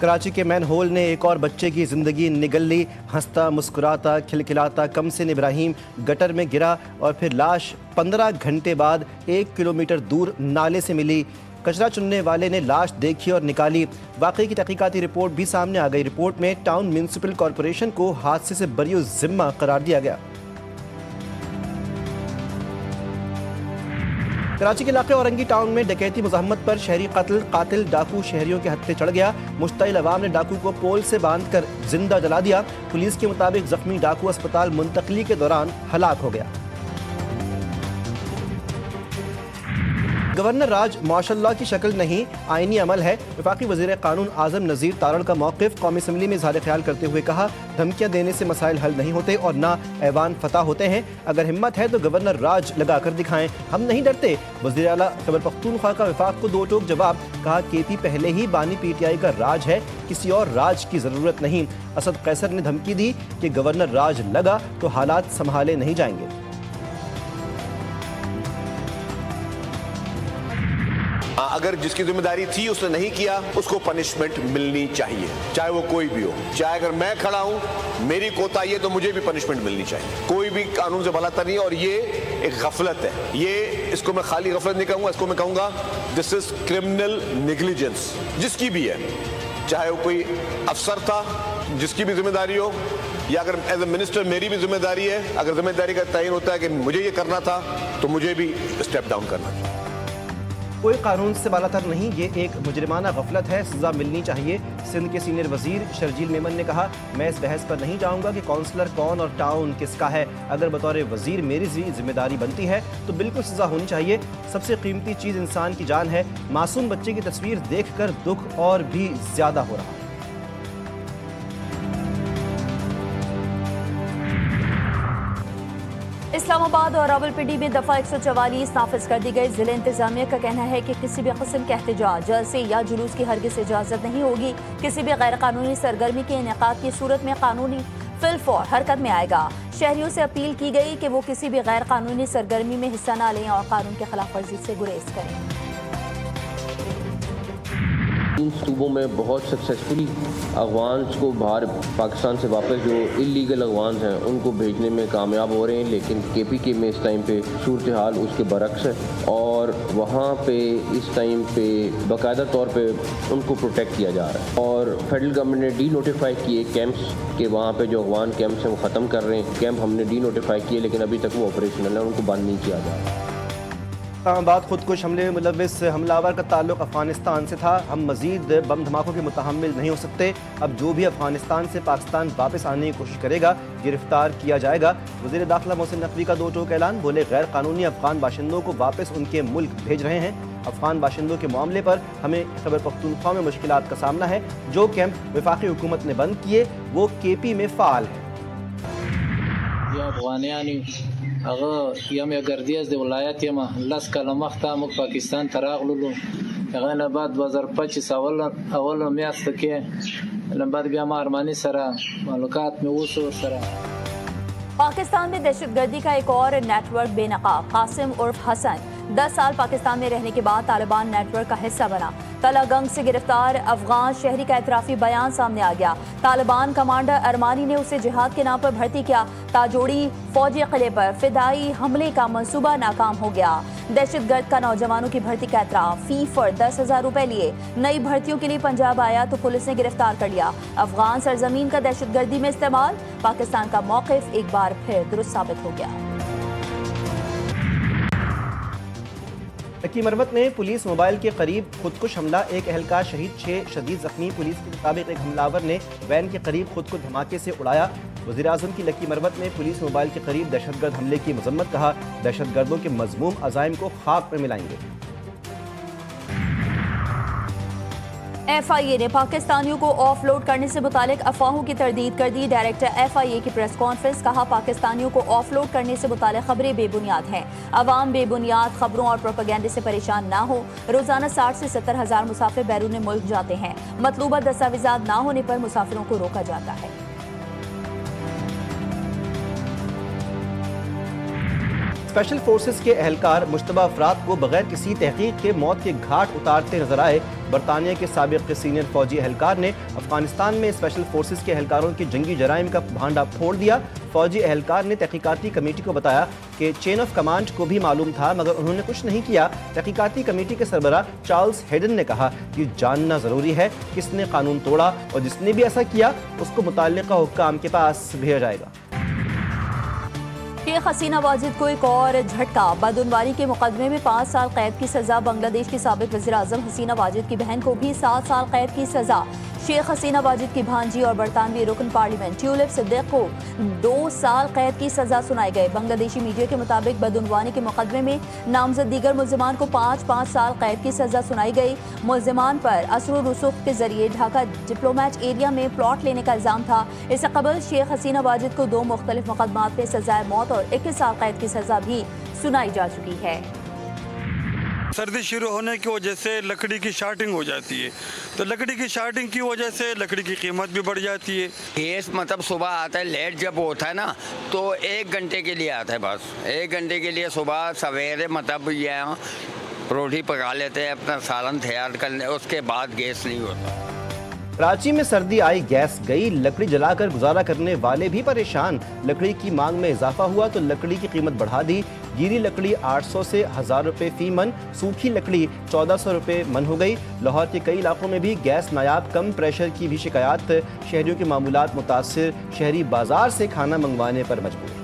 کراچی کے مین ہول نے ایک اور بچے کی زندگی نگل لی۔ ہنستا مسکراتا کھلکھلاتا کمسن ابراہیم گٹر میں گرا اور پھر لاش 15 گھنٹے بعد 1 کلومیٹر دور نالے سے ملی۔ کچرا چننے والے نے لاش دیکھی اور نکالی۔ واقعے کی تحقیقاتی رپورٹ بھی سامنے آ گئی۔ رپورٹ میں ٹاؤن میونسپل کارپوریشن کو حادثے سے بری الذمہ قرار دیا گیا۔ کراچی کے علاقے اورنگی ٹاؤن میں ڈکیتی مزاحمت پر شہری قاتل ڈاکو شہریوں کے ہتھے چڑھ گیا۔ مشتعل عوام نے ڈاکو کو پول سے باندھ کر زندہ جلا دیا۔ پولیس کے مطابق زخمی ڈاکو اسپتال منتقلی کے دوران ہلاک ہو گیا۔ گورنر راج معاشاء اللہ کی شکل نہیں آئینی عمل ہے۔ وفاقی وزیر قانون اعظم نذیر تارڑ کا موقف قومی اسمبلی میں اظہار خیال کرتے ہوئے کہا، دھمکیاں دینے سے مسائل حل نہیں ہوتے اور نہ ایوان فتح ہوتے ہیں۔ اگر ہمت ہے تو گورنر راج لگا کر دکھائیں، ہم نہیں ڈرتے۔ وزیر اعلیٰ خیبر پختونخوا کا وفاق کو دو ٹوک جواب، کہا KP پہلے ہی بانی PTI کا راج ہے، کسی اور راج کی ضرورت نہیں۔ اسد قیصر نے دھمکی دی کہ گورنر راج لگا تو حالات سنبھالے نہیں جائیں گے۔ اگر جس کی ذمہ داری تھی اس نے نہیں کیا، اس کو پنشمنٹ ملنی چاہیے، چاہے وہ کوئی بھی ہو۔ چاہے اگر میں کھڑا ہوں، میری کوتاہی ہے تو مجھے بھی پنشمنٹ ملنی چاہیے۔ کوئی بھی قانون سے بھلاتا نہیں، اور یہ ایک غفلت ہے۔ یہ اس کو میں خالی غفلت نہیں کہوں گا، اس کو میں کہوں گا دس از کرمنل نیگلیجنس، جس کی بھی ہے، چاہے وہ کوئی افسر تھا جس کی بھی ذمہ داری ہو، یا اگر ایز اے منسٹر میری بھی ذمہ داری ہے۔ اگر ذمہ داری کا تعین ہوتا ہے کہ مجھے یہ کرنا تھا تو مجھے بھی اسٹیپ ڈاؤن کرنا تھا۔ کوئی قانون سے بالا تر نہیں، یہ ایک مجرمانہ غفلت ہے، سزا ملنی چاہیے۔ سندھ کے سینئر وزیر شرجیل میمن نے کہا، میں اس بحث پر نہیں جاؤں گا کہ کونسلر کون اور ٹاؤن کس کا ہے۔ اگر بطور وزیر میری ذمہ داری بنتی ہے تو بالکل سزا ہونی چاہیے۔ سب سے قیمتی چیز انسان کی جان ہے۔ معصوم بچے کی تصویر دیکھ کر دکھ اور بھی زیادہ ہو رہا ہے۔ اسلام آباد اور راولپنڈی میں دفعہ 144 نافذ کر دی گئی۔ ضلع انتظامیہ کا کہنا ہے کہ کسی بھی قسم کے احتجاج، جلسے یا جلوس کی ہرگز اجازت نہیں ہوگی۔ کسی بھی غیر قانونی سرگرمی کے انعقاد کی صورت میں قانونی فی الفور حرکت میں آئے گا۔ شہریوں سے اپیل کی گئی کہ وہ کسی بھی غیر قانونی سرگرمی میں حصہ نہ لیں اور قانون کی خلاف ورزی سے گریز کریں۔ ان صوبوں میں بہت سکسیسفلی افغانز کو باہر پاکستان سے واپس جو اللیگل افغانز ہیں ان کو بھیجنے میں کامیاب ہو رہے ہیں، لیکن KPK میں اس ٹائم پہ صورتحال اس کے برعکس ہے، اور وہاں پہ اس ٹائم پہ باقاعدہ طور پہ ان کو پروٹیکٹ کیا جا رہا ہے، اور فیڈرل گورنمنٹ نے ڈی نوٹیفائی کیے کیمپس کہ وہاں پہ جو افغان کیمپس ہیں وہ ختم کر رہے ہیں۔ کیمپ ہم نے ڈی نوٹیفائی کیے لیکن ابھی تک وہ آپریشنل ہیں، ان کو بند نہیں کیا جا رہا۔ اسلام آباد خودکش حملے میں ملوث حملہ آور کا تعلق افغانستان سے تھا۔ ہم مزید بم دھماکوں کے متحمل نہیں ہو سکتے۔ اب جو بھی افغانستان سے پاکستان واپس آنے کی کوشش کرے گا گرفتار کیا جائے گا۔ وزیر داخلہ محسن نقوی کا دو ٹوک اعلان، بولے غیر قانونی افغان باشندوں کو واپس ان کے ملک بھیج رہے ہیں۔ افغان باشندوں کے معاملے پر ہمیں خیبر پختونخوا میں مشکلات کا سامنا ہے۔ جو کیمپ وفاقی حکومت نے بند کیے وہ KP میں فعال ہیں۔ هغه یم ګردیز د ولایت یم لس کاله مخته موږ پاکستان ته راغلو، هغه نه بعد 2025 اول میاشت کې نه بعد بیا ما ارمانی سره ملاقات مې وشو سره۔ پاکستان میں دہشت گردی کا ایک اور نیٹ ورک بے نقاب، قاسم عرف حسن 10 سال پاکستان میں رہنے کے بعد طالبان نیٹ ورک کا حصہ بنا۔ تلا گنگ سے گرفتار افغان شہری کا اعترافی بیان سامنے آ گیا۔ طالبان کمانڈر ارمانی نے اسے جہاد کے نام پر بھرتی کیا۔ تاجوڑی فوجی قلعے پر فدائی حملے کا منصوبہ ناکام ہو گیا۔ دہشت گرد کا نوجوانوں کی بھرتی کا اعتراف، فی فرد 10,000 روپے لیے۔ نئی بھرتیوں کے لیے پنجاب آیا تو پولیس نے گرفتار کر لیا۔ افغان سرزمین کا دہشت گردی میں استعمال، پاکستان کا موقف ایک بار پھر درست ثابت ہو گیا۔ لکی مروت میں پولیس موبائل کے قریب خودکش حملہ، ایک اہلکار شہید، 6 شدید زخمی۔ پولیس کے مطابق ایک حملہ آور نے وین کے قریب خود کو دھماکے سے اڑایا۔ وزیر اعظم کی لکی مروت میں پولیس موبائل کے قریب دہشت گرد حملے کی مذمت، کہا دہشت گردوں کے مذموم عزائم کو خاک میں ملائیں گے۔ FIA نے پاکستانیوں کو آف لوڈ کرنے سے متعلق افواہوں کی تردید کر دی۔ ڈائریکٹر FIA کی پریس کانفرنس، کہا پاکستانیوں کو آف لوڈ کرنے سے متعلق خبریں بے بنیاد ہیں۔ عوام بے بنیاد خبروں اور پروپیگنڈے سے پریشان نہ ہو۔ روزانہ 60 سے 70 ہزار مسافر بیرون ملک جاتے ہیں۔ مطلوبہ دستاویزات نہ ہونے پر مسافروں کو روکا جاتا ہے۔ اسپیشل فورسز کے اہلکار مشتبہ افراد کو بغیر کسی تحقیق کے موت کے گھاٹ اتارتے نظر آئے۔ برطانیہ کے سابق سینئر فوجی اہلکار نے افغانستان میں اسپیشل فورسز کے اہلکاروں کی جنگی جرائم کا بھانڈا پھوڑ دیا۔ فوجی اہلکار نے تحقیقاتی کمیٹی کو بتایا کہ چین آف کمانڈ کو بھی معلوم تھا مگر انہوں نے کچھ نہیں کیا۔ تحقیقاتی کمیٹی کے سربراہ چارلز ہیڈن نے کہا کہ جاننا ضروری ہے کس نے قانون توڑا اور جس نے بھی ایسا کیا اس کو متعلقہ حکام کے پاس بھیجا جائے گا۔ شیخ حسینہ واجد کو ایک اور جھٹکا۔ بدعنوانی کے مقدمے میں 5 سال قید کی سزا۔ بنگلہ دیش کی سابق وزیر اعظم حسینہ واجد کی بہن کو بھی 7 سال قید کی سزا۔ شیخ حسینہ واجد کی بھانجی اور برطانوی رکن پارلیمنٹ ٹیولپ صدیق کو 2 سال قید کی سزا سنائی گئی۔ بنگلہ دیشی میڈیا کے مطابق بدعنوانی کے مقدمے میں نامزد دیگر ملزمان کو 5 سال قید کی سزا سنائی گئی۔ ملزمان پر اثر و رسوخ کے ذریعے ڈھاکہ ڈپلومیٹ ایریا میں پلاٹ لینے کا الزام تھا۔ اس سے قبل شیخ حسینہ واجد کو 2 مختلف مقدمات میں سزائے موت اور 21 سال قید کی سزا بھی سنائی جا چکی ہے۔ سردی شروع ہونے کی وجہ سے لکڑی کی شارٹنگ ہو جاتی ہے، تو لکڑی کی شارٹنگ کی وجہ سے لکڑی کی قیمت بھی بڑھ جاتی ہے۔ گیس مطلب صبح آتا ہے، لیٹ جب ہوتا ہے نا تو 1 گھنٹے کے لیے آتا ہے، بس 1 گھنٹے کے لیے صبح سویرے مطلب یہ روٹی پکا لیتے ہیں، اپنا سالن تیار کر لیں، اس کے بعد گیس نہیں ہوتا۔ کراچی میں سردی آئی گیس گئی، لکڑی جلا کر گزارا کرنے والے بھی پریشان۔ لکڑی کی مانگ میں اضافہ ہوا تو لکڑی کی قیمت بڑھا دی۔ گیلی لکڑی 800 سے 1000 روپے فی من، سوکھی لکڑی 1400 روپے من ہو گئی۔ لاہور کے کئی علاقوں میں بھی گیس نایاب کم پریشر کی بھی شکایات۔ شہریوں کے معمولات متاثر، شہری بازار سے کھانا منگوانے پر مجبور۔